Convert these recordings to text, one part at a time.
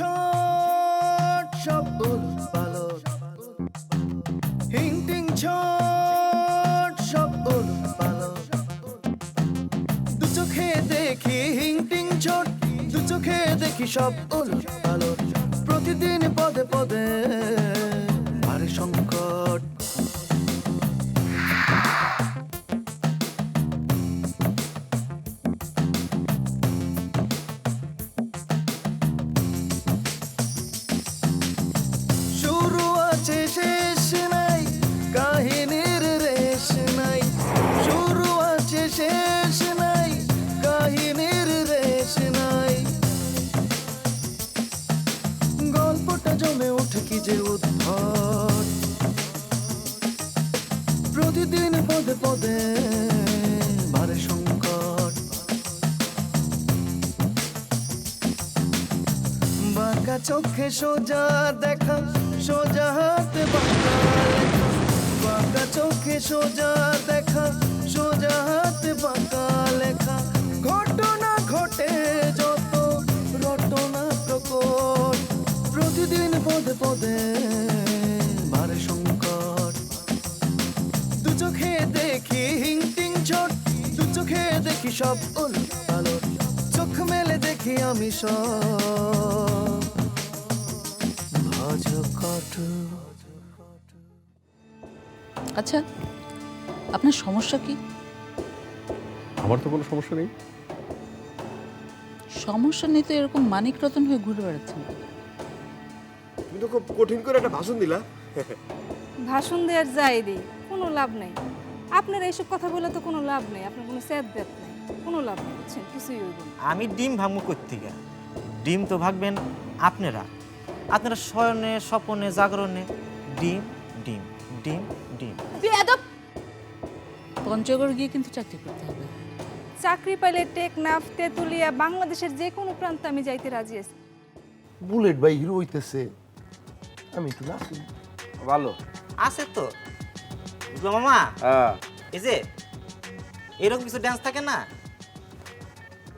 ছট সব উলট পালট, হিংটিং ছট সব উলট পালট, দু চোখে দেখি হিংটিং ছট, দু চোখে দেখি সব উলট পালট, প্রতিদিন পদে পদে বাড়ে সংকট। শুরু আছে শেষ নাই, কাহিনীর রেশ নাই, শুরু আছে শেষ নাই, কাহিনীর রেশ নাই, গল্পটা জমে ওঠে কি যে উদ্ভট, প্রতিদিন পদে পদে বাড়ে সংকট। বাঁকা চোখে সোজা দেখা, সোজা হাতে বাঁকা লেখা, বাঁকা চোখে সোজা দেখা, সোজা হাতে বাঁকা লেখা, ঘটনা ঘটে যত রটনা প্রকট, প্রতিদিন পদে পদে বাড়ে সংকট। দু চোখে দেখি হিংটিং ছট, দু চোখে দেখি সব উলট পালট, চোখ মেলে দেখি আমি সব ভজকট। আচ্ছা, আপনার সমস্যা কি? আমার তো কোনো সমস্যা নেই। সমস্যা নেই তো এরকম মানিক রতন হয়ে ঘুরে বেড়াচ্ছেন। তুমি তো খুব কঠিন করে একটা ভাষণ দিলা। ভাষণ দেওয়ার যাই দিই, কোনো লাভ নেই। আপনার এইসব কথা বলে তো কোনো লাভ নেই, আপনার কোনো স্যাদ ব্যাত নেই, কোনো লাভ নেই, বুঝছেন? কিছুই হইব না। আমি ডিম ভাঙবো কোত্থেকে? ডিম তো ভাগবেন আপনারা। আপনারা শয়নে স্বপনে জাগরণে ডিম ডিম ডিম ডিম। বেয়াদব! পঞ্চগড় গিয়ে কিন্তু চাকরি করতে হবে। চাকরি পাইলে টেকনাফ, তেতুলিয়া, বাংলাদেশের যে কোনো প্রান্তে আমি যাইতে রাজি আছি। বুলেট ভাই হিরো হইতেছে, আমি তো নাচি। ভালো আছে তো বুঝলো মামা। এই যে এরকম কিছু ড্যান্স থাকে না,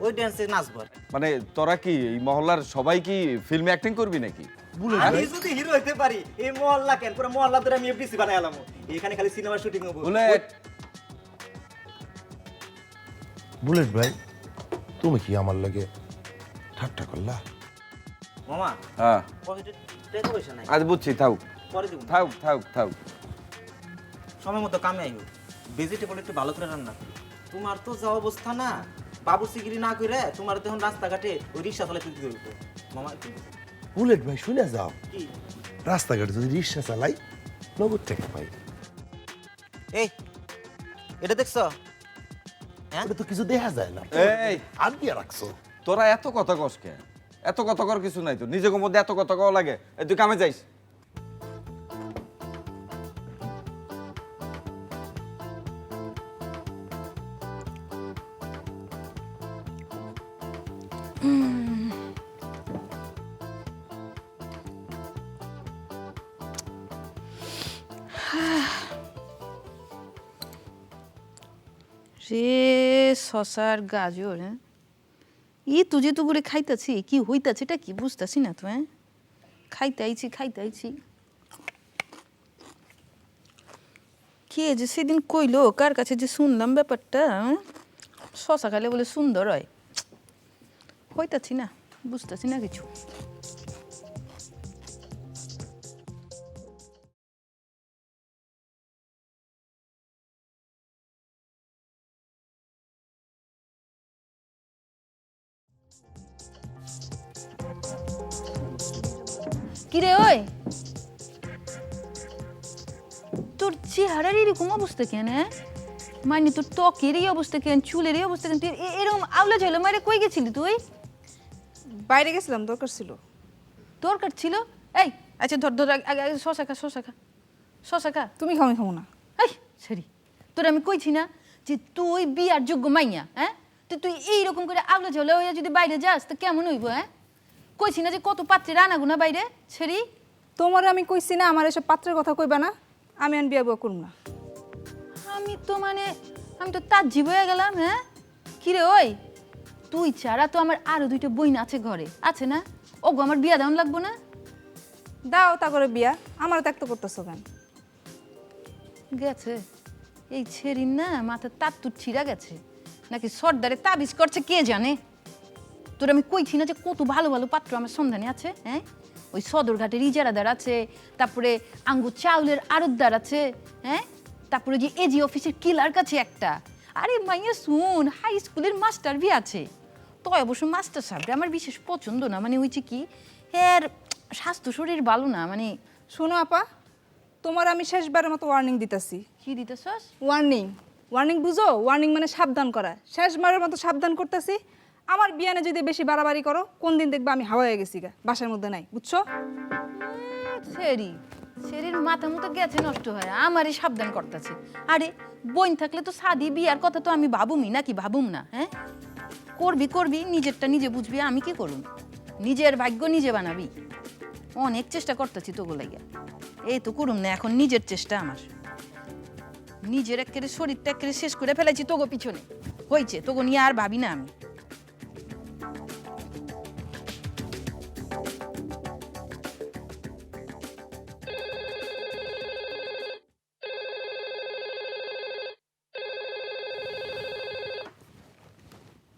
ওই ড্যান্সে নাচবো। মানে তোরা কি এই মহল্লার সবাই কি ফিল্মে অ্যাক্টিং করবি নাকি? আমি যদি হিরো হইতে পারি, এই মহল্লা কেন পুরো মহল্লা ধরে আমি এফডিসি বানাই আলাম। এখানে খালি সিনেমা শুটিং হবো। বুলেট, বুলেট ভাই তুমি কি আমার লাগে ঠাট্টা করলা? মামা হ্যাঁ পকেটে টাকা পয়সা নাই, আজ বুঝছি, থাক পরে দিব। থাক থাক থাক। সময় মতো কামে আইও। ভেজিটেবল একটু ভালো করে রান্না করি। তোমার তো যা অবস্থা না, বাবু সিগিরি না করে তোমার তখন রাস্তাঘাটে ওই রিক্সা চালাতে দিতে হইতো। মামা একটু বুলেট ভাই শুনে যাও, কি? রাস্তাঘাটে যদি রিক্সা চালাই নগদ টাকা পাই। এই এটা দেখছো? হ্যাঁ এটা তো কিছু দেখা যায় না, এই আর দিয়ে রাখছো। তোরা এত কথা কস কে? এত কথা কর কিছু নাই তো, নিজেকে মধ্যে এত কথা কওয়া লাগে? এই তুই কামে যাইস। রে শশার গাজর, হ্যাঁ ই তুজে তো করে খাইতাছি, কি হইতাছে এটা কি বুঝতাছি না তো। হ্যাঁ খাইতে আইছি। কে যে সেদিন কইলো, কার কাছে যে শুনলাম ব্যাপারটা, শশা খাইলে বলে সুন্দর হয়। হইতাছি না, বুঝতাছি না কিছু। কিরে ওই, তোর চেহারার এরকম অবস্থা কেন? মানে তোর ত্বকের এই অবস্থা কেন, চুলের এই অবস্থা কেন? তুই এরকম আউলা ঝাউলা মারে কই গেছিলি তুই? বাইরে গেছিলাম, দরকার ছিল। দরকার ছিল? এই আচ্ছা ধর ধর, আগে শশা খা। তুমি খাও, আমি খাবো না। এই সরি, তোর আমি কইছি না যে তুই বিয়ার যোগ্য মাইয়া? হ্যাঁ তুই এইরকম করে আউলা ঝাউলা হইয়া যদি বাইরে যাস তো কেমন হইব? হ্যাঁ কইছি না যে কত পাত্রে রান্না গুনা বাইরে ছেড়ি। তোমার আমি কইছি না আমার এসব পাত্রের কথা কইবা না, আমি আন বিয়া বুয়া করব না। আমি তো তার জীব হয়ে গেলাম। হ্যাঁ কিরে ওই, তুই ছাড়া তো আমার আরো 2টা বইন আছে ঘরে, আছে না? ওগো আমার বিয়া দাম লাগবো না? দাও তা করে বিয়া, আমারও ত্যাক্ত করতেছো কেন? গেছে এই ছেড়িন না মাথা তাত্তুর ছিঁড়া গেছে, নাকি সর্দারে তাবিজ করছে কে জানে। তোর আমি কইছি না যে কত ভালো ভালো পাত্র আমার সন্ধানে আছে, হ্যাঁ? ওই সদরঘাটের ইজারাদার আছে, তারপরে আঙ্গু চাউলের আড়তদার আছে, হ্যাঁ? তারপরে যে এজি অফিসের কিলার কাছে একটা, আরে মাইয়া শুন হাই স্কুলের মাস্টার বি আছে। তো অবশ্য মাস্টার সাহেবটা আমার বিশেষ পছন্দ না, মানে হয়েছে কি এর স্বাস্থ্য শরীর ভালো না, মানে। শোনো আপা, তোমার আমি শেষবারের মতো ওয়ার্নিং দিতেছি। কি দিতেছস? ওয়ার্নিং, ওয়ার্নিং বুঝো? ওয়ার্নিং মানে সাবধান করা। শেষবারের মতো সাবধান করতেছি, আমার বিয়ানে যদি বেশি বাড়াবাড়ি করো কোন দিন দেখবে আমি হাওয়া হয়ে গেছি গা, বাসার মধ্যে নাই, বুঝছো? শরীর মাথা মতো গেছে নষ্ট হয়, আমারই সাবধান করতেছে। আরে বইন থাকলে তো সাদি বিয়ার কথা তো আমি ভাবুমি নাকি ভাবুম না, হ্যাঁ? করবি করবি, নিজেরটা নিজে বুঝবি, আমি কি করুম? নিজের ভাগ্য নিজে বানাবি। অনেক চেষ্টা করতেছি তোগো লাইগা, এই তো করুম না এখন নিজের চেষ্টা আমার। নিজের একেবারে শরীরটা একেবারে শেষ করে ফেলেছি তোগো পিছনে, হয়েছে তোগো নিয়ে আর ভাবি না আমি।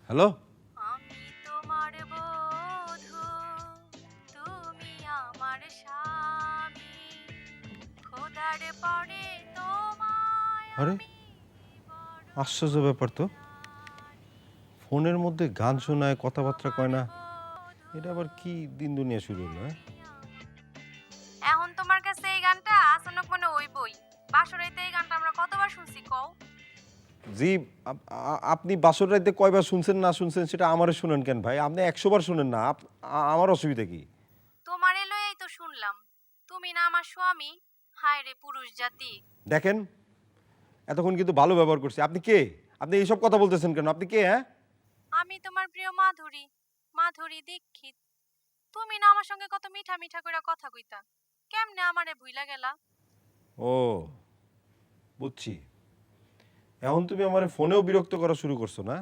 হ্যালো, আমি তোমার বধূ, তুমি আমার স্বামী, খোদার পরে তোমায় আরে আশ্চর্য ব্যাপার তো, ফোনের মধ্যে গান শোনায়, কথাবার্তা কয় না, এটা আবার কি দিন দুনিয়া শুরু হলো? এখন তোমার কাছে এই গানটা আসনক মনে হইবই। বাসরাইতে এই গানটা আমরা কতবার শুনছি কও? জি, আপনি বাসর রাইতে কয়বার শুনছেন না শুনছেন সেটা আমারে শুনেন কেন ভাই? আপনি 100 বার শুনেন না, আমার অসুবিধা কি? তোমার লইয়াই তো শুনলাম, তুমি না আমার স্বামী। হায় রে পুরুষ জাতি। দেখেন, এতক্ষণ কিন্তু ভালো ব্যবহার করছি। আপনি কে? আপনি এইসব কথা বলতেছেন কেন? আপনি কে? হ্যাঁ, আমি তোমার প্রিয় মাধুরী, মাধুরী দীক্ষিত। তুমি না আমার সঙ্গে কত মিঠা মিঠা করে কথা কইতা, কেমনে আমারে ভুইলা গেলা? ও বুঝছি। এখন তুমি আমার ফোনেও বিরক্ত করা শুরু করছো না?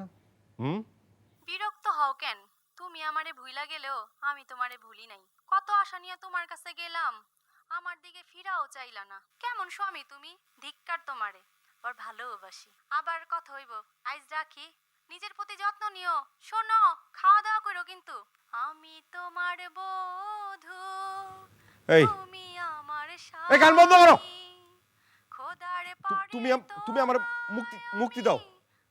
বিরক্ত হও কেন? তুমি আমারে ভুইলা গেলেও আমি তোমারে ভুলি নাই। কত আশা নিয়ে তোমার কাছে গেলাম, আমার দিকে ফিরাও চাইলা না। কেমন স্বামী তুমি, ধিক্কার তোমারে। আবার ভালোবাসি, আবার কথা হইব। আইজ রাখি, নিজের প্রতি যত্ন নিও। শোনো, খাওয়া দাওয়া করো কিন্তু। আমি তোমার বধূ, এই তুমি আমার এই গান বন্ধ করো। স্বামী, খোদার পরে তুমি আমার মুক্তি দাও।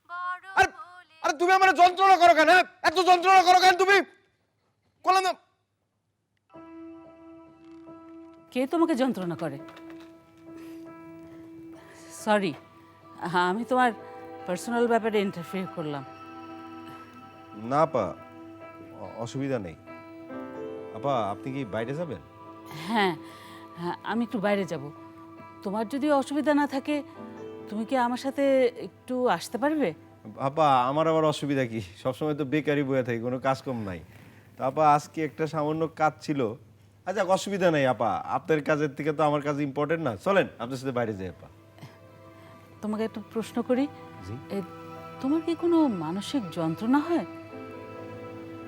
বড় আরে ভুলে আরে তুমি আমার যন্ত্রণা করো কেন? এত যন্ত্রণা করো কেন তুমি? বললাম না। কে তোমাকে যন্ত্রণা করে? সরি, আমি তোমার পার্সোনাল ব্যাপারে ইন্টারফেয়ার করলাম। না আপা, অসুবিধা নেই। আপা, আপনি কি বাইরে যাবেন? হ্যাঁ, আমি একটু বাইরে যাব। তোমার যদি অসুবিধা না থাকে তুমি কি আমার সাথে একটু আসতে পারবে? আপা, আমার আবার অসুবিধা কি? সবসময় তো বেকারি বয়ে থাকি, কোনো কাজ কম নাই। তা আপা, আজকে একটা সামান্য কাজ ছিল। আচ্ছা, অসুবিধা নেই আপা, আপনার কাজের থেকে তো আমার কাজ ইম্পর্টেন্ট না। চলেন আপনার সাথে বাইরে যাই আপা। তোমাকে একটা প্রশ্ন করি, জি। তোমার কি কোনো মানসিক যন্ত্রণা হয়?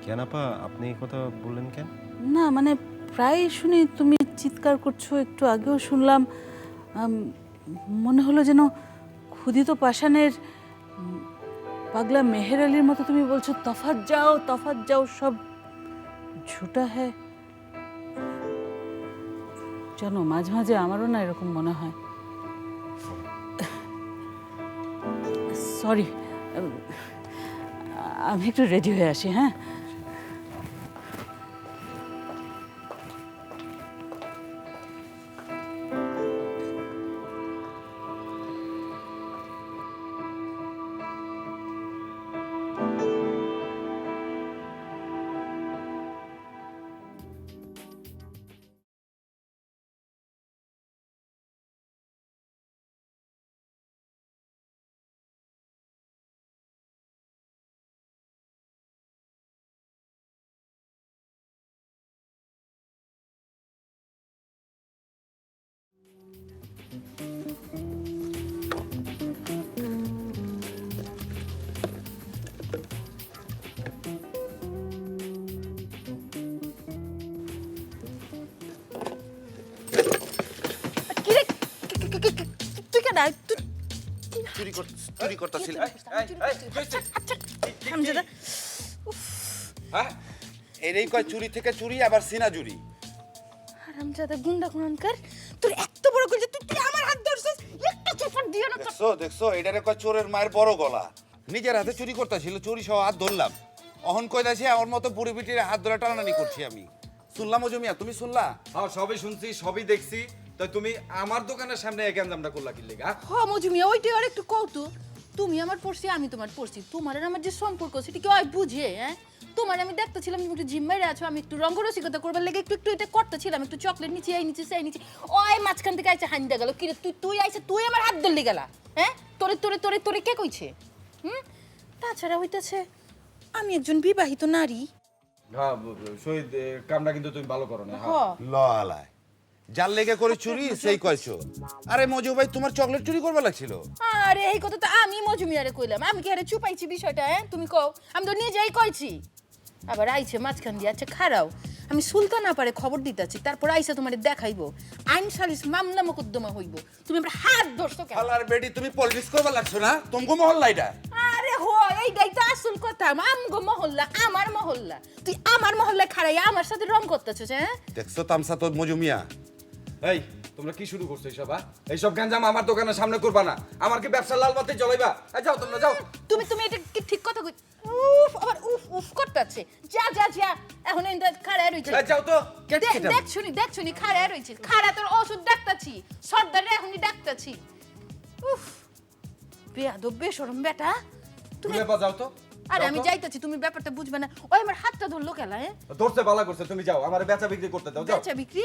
কেন আপা, আপনি এই কথা বললেন কেন? না মানে প্রায় শুনি তুমি চিৎকার করছো, একটু আগেও শুনলাম। মনে হলো যেন ক্ষুধিত পাষাণের পাগলা মেহের আলীর মতো তুমি বলছো তফাৎ যাও, সব ঝুটা হ্যাঁ। জানো, মাঝে মাঝে আমারও না এরকম মনে হয়। সরি, আমি একটু রেডি হয়ে আসি। হ্যাঁ, হারামজাদা তুই চুরি করতেছিল হারামজাদা হ্যাঁ এরই কয় চুরি থেকে চুরি আবার সিনা চুরি। হারামজাদা গুন্ডা কোনকার তোর এত বড় করে তুই তুই আমার হাত ধরছিস একটা চপড় দিও না দেখছো দেখছো এটারে কয় চোরের মায়ের বড় গলা। নিজের হাতে চুরি করতেছিল, চুরি সহ হাত ধরলাম। অহন কইতাছি আমার মতো বুড়ি বিটির হাত ধরে টানাটানি করছি আমি। শুনলাম জমিয়া, তুমি শুনলা? হ্যাঁ সবই শুনছি, সবই দেখছি। তাই তুমি আমার দোকানের সামনে এই গ্যাঞ্জামটা করলা কি লেগা? হ মজুমিয়া ওইটাই আর একটু কৌতু তুমি আমার পড়ছি আমি তোমার পড়ছি তোমার আর আমার যে সম্পর্ক সেটা কি হয় বুঝে হ্যাঁ তোমার আমি দেখতেছিলাম তুমি একটু জিম মেরে আছো আমি একটু রঙ্গরসিকতা করবার লেগে একটু একটু এটা করতেছিলাম একটু চকলেট নিচে এই নিচে সেই নিচে ওই মাঝখান থেকে আইসা হাইন্দা গেল কিরে তুই তুই আইসা তুই আমার হাত ধরলি গেলা হ্যাঁ তোরে তোরে তোরে তোরে কে কইছে তাছাড়া হইতাছে আমি একজন বিবাহিত নারী হ্যাঁ শহীদ কামটা কিন্তু তুমি ভালো করো না। হ ললায় যার লেগে করে চুরি সেই কয়ছো। আরে মজু ভাই তোমার চকলেট চুরি করবা লাগছিল। আরে এই কথা তো আমি মজুমিয়ারে কইলাম আমি কি আরে চুপাইছি বিষয়টা হ্যাঁ তুমি কও আমি তো নিজেই কইছি আবার আইছে মাঝখান দিয়ে আচ্ছা খারাও আমি সুলতানা পারে খবর দিতেছি তারপর আইসা তোমার দেখাইবো আইন সালিস মামলা মোকদ্দমা হইব তুমি আমার হাত ধরছো কেন হালার বেডি তুমি পলিটিক্স করবা লাগছো না তোমাকে মহল্লা এটা। আরে হো এইটাই তো আসল কথা আমগো মহল্লা আমার মহল্লা তুই আমার মহল্লায় খাড়াইয়া আমার সাথে রং করতেছিস হ্যাঁ দেখছো তামসা তোর মজু মিয়া। এই তোমরা কি শুরু করছো এইসব? এইসব গ্যাঞ্জাম আমার দোকানের সামনে করবা না। আমার কি ব্যবসা লাল বাতি জ্বলাইবা? যাও তোমরা যাও। তুমি তুমি এটা কি ঠিক কথা কই উফ আবার উফ উফ করতেছে যা যা যা এখন এন্ড খাড়া রইছে যাও তো। দেখ শুনি খাড়া রইছে খাড়া তোর ওষুধ ডাক্তাছি সর্দারে এখনই ডাক্তাছি উফ বেয়াদব বেশরম বেটা তুমি তুমি যাও তো। আরে আমি যাইতাছি তুমি ব্যাপারটা বুঝবে না ওই আমার হাতটা ধরলো কেলা হ্যাঁ ধরতে বালা করছে, তুমি যাও। আমার বেচা বিক্রি করতে দাও, যাও। বেচা বিক্রি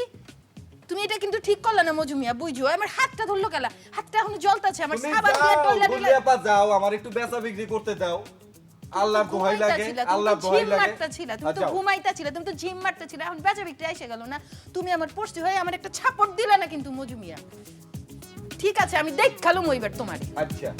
তুমি এটা কিন্তু ঠিক করলা না মজুমিয়া বুঝছো আমার হাতটা ধরলো কেলা হাতটা এখনো জ্বলতাছে আমার তুমি সাবান দিয়ে যাও, টইলা গুলিয়া পা যাও, আমার একটু বেচা বিক্রি করতে দাও। আল্লাহর দোহাই লাগে, আল্লাহর দোহাই লাগে। তুমি তো ঘুমাইতাছিলা তুমি তো জিম মারতেছিলা এখন বেচা বিক্রি এসে গেল না তুমি আমার পড়ছি হয়ে আমার একটা ছাপড় দিলা না কিন্তু মজুমিয়া ঠিক আছে আমি দেখালুম ওইবার তোমারে আচ্ছা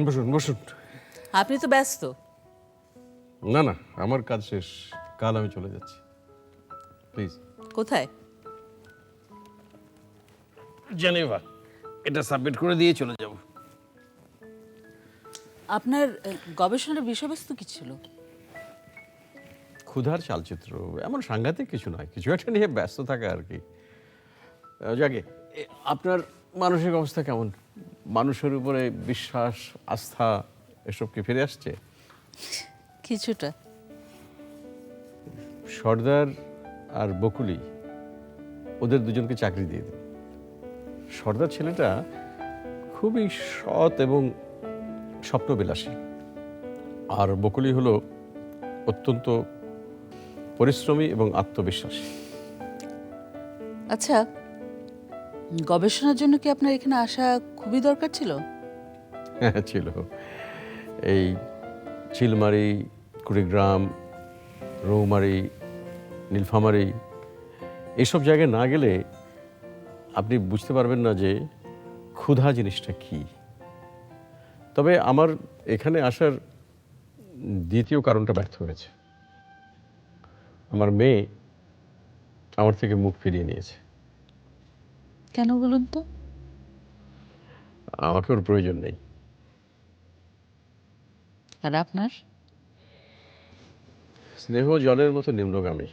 বসুন বসুন। আপনি তো ব্যস্ত। না না আমার কাজ শেষ, কাল আমি চলে যাচ্ছি। প্লিজ। কোথায়? জেনেভা, এটা সাবমিট করে দিয়ে চলে যাব। আপনার গবেষণার বিষয়বস্তু কি ছিল? ক্ষুধার চালচিত্র, এমন সাংঘাতিক কিছু নয়, কিছু একটা নিয়ে ব্যস্ত থাকা আর কি। যাকে আপনার মানসিক অবস্থা কেমন? মানুষের উপরে বিশ্বাস আস্থা এসব কি ফিরে আসছে? কিছুটা। সর্দার আর বকুলি ওদের দুজনকে চাকরি দিয়ে দিন। সর্দার ছেলেটা খুবই সৎ এবং স্বপ্নবিলাসী, আর বকুলি হলো অত্যন্ত পরিশ্রমী এবং আত্মবিশ্বাসী। আচ্ছা, গবেষণার জন্য কি আপনার এখানে আসা খুবই দরকার ছিল? হ্যাঁ ছিল। এই চিলমারি, কুড়িগ্রাম, রৌমারি, নীলফামারি এইসব জায়গায় না গেলে আপনি বুঝতে পারবেন না যে ক্ষুধা জিনিসটা কি। তবে আমার এখানে আসার দ্বিতীয় কারণটা ব্যর্থ হয়েছে। আমার মেয়ে আমার থেকে মুখ ফিরিয়ে নিয়েছে। কেন বলুন তো? আমাকে ওর প্রয়োজন নেই। আর আপনার? স্নেহ জলের মতো নিম্নগামী,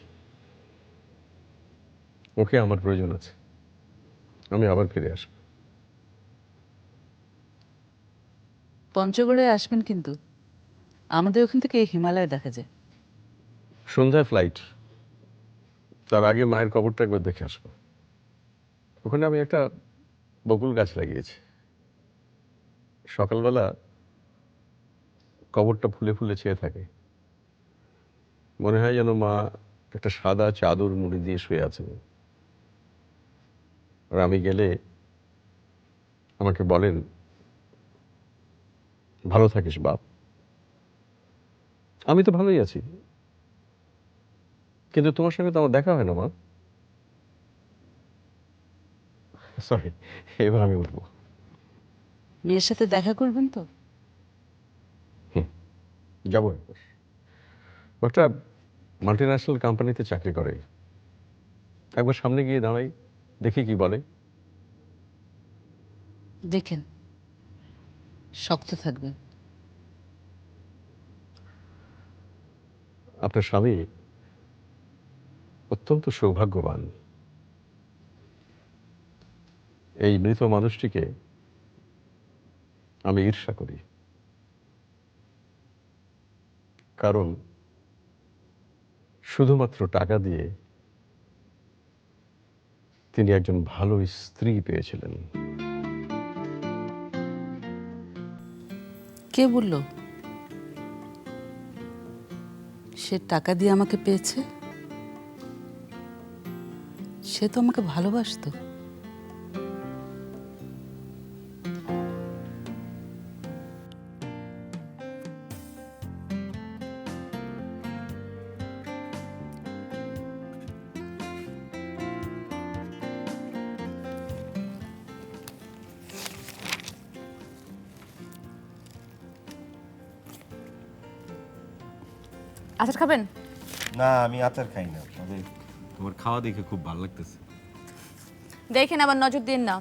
ওকে আমার প্রয়োজন আছে। আমি আবার ফিরে আসবো। পঞ্চগড়ে আসবেন কিন্তু, আমাদের ওখান থেকে হিমালয় দেখা যায়। সন্ধ্যায় ফ্লাইট, তার আগে মায়ের কবরটা একবার দেখে আসবো। ওখানে আমি একটা বকুল গাছ লাগিয়েছি, সকালবেলা কবরটা ফুলে ফুলে চেয়ে থাকে, মনে হয় যেন মা একটা সাদা চাদর মুড়ি দিয়ে শুয়ে আছেন। আর আমি গেলে আমাকে বলেন, ভালো থাকিস বাপ, আমি তো ভালোই আছি, কিন্তু তোমার সঙ্গে তো আমার দেখা হয় না মা। সরি, এবার আমি উঠবো। মেয়ের সাথে দেখা করবেন তো? যাবো একবার। ও একটা মাল্টিন্যাশনাল কোম্পানিতে চাকরি করে, একবার সামনে গিয়ে দাঁড়াই, দেখি কি বলে। দেখেন, শক্ত থাকবেন। আপনার স্বামী অত্যন্ত সৌভাগ্যবান। এই মৃত মানুষটিকে আমি ঈর্ষা করি, কারণ শুধুমাত্র টাকা দিয়ে তিনি একজন ভালো স্ত্রী পেয়েছিলেন। কে বলল সে টাকা দিয়ে আমাকে পেয়েছে? সে তো আমাকে ভালোবাসতো। আচার খাবেন? না, আমি আচার খাই না, তবে তোমার খাওয়া দেখে খুব ভালো লাগতেছে। দেখেন আবার নজর দিন না,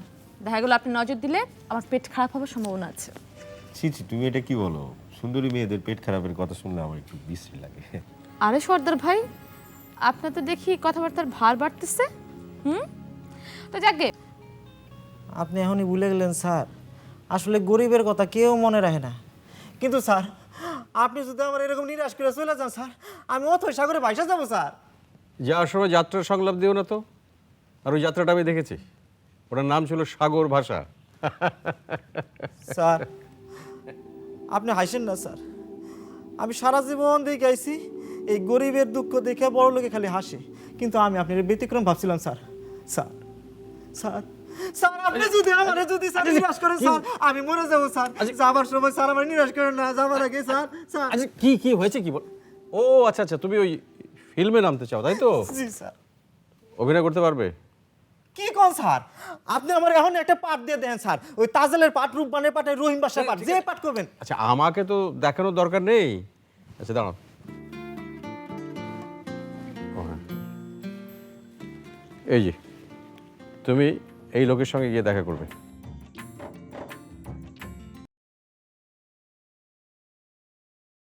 দেখা গেলো আপনি নজর দিলে আমার পেট খারাপ হওয়ার সম্ভাবনা আছে। ছি ছি, তুমি এটা কি বলো? সুন্দরী মেয়েদের পেট খারাপের কথা শুনলে আমার একটু বিশ্রী লাগে। আরে সর্দার ভাই, আপনার তো দেখি কথাবার্তার ভার বাড়তেছে। তো যাকে আপনি এখনই ভুলে গেলেন স্যার, আসলে গরিবের কথা কেউ মনে রাখে না। কিন্তু স্যার, আপনি যদি আমার এরকম নিরাশ করে চলে যান স্যার, আমি অথই সাগরে ভাইসা যাবো স্যার। যাওয়ার সময় যাত্রার সংলাপ দিও না তো। আর ওই যাত্রাটা আমি দেখেছি, ওটার নাম ছিল সাগর ভাষা। স্যার, আপনি হাসেন না স্যার। আমি সারা জীবন দেখে আইছি এই গরিবের দুঃখ দেখে বড় লোকে খালি হাসে, কিন্তু আমি আপনার ব্যতিক্রম ভাবছিলাম স্যার। স্যার স্যার স্যার, আপনি যদি আমারে যদি স্যার নিরাশ করেন স্যার, আমি মরে যাবো স্যার। যাবার সময় স্যার আমার নিরাশ করেন না, যাবার আগে স্যার। স্যার আচ্ছা, কি হয়েছে কি বল? ও আচ্ছা আচ্ছা, তুমি ওই ফিল্মে নামতে চাও তাই তো? জি স্যার। অভিনয় করতে পারবে? কি কোন স্যার, আপনি আমার এখন একটা পাঠ দিয়ে দেন স্যার, ওই তাজেলের পাঠ, রূপবানের পাঠ, রহিম বাসার পাঠ, যে পাঠ করবেন। আচ্ছা, আমাকে তো দেখানোর দরকার নেই। আচ্ছা দাঁড়াও। ও হ্যাঁ, এই যে তুমি এই লোকের সঙ্গে গিয়ে দেখা করবে।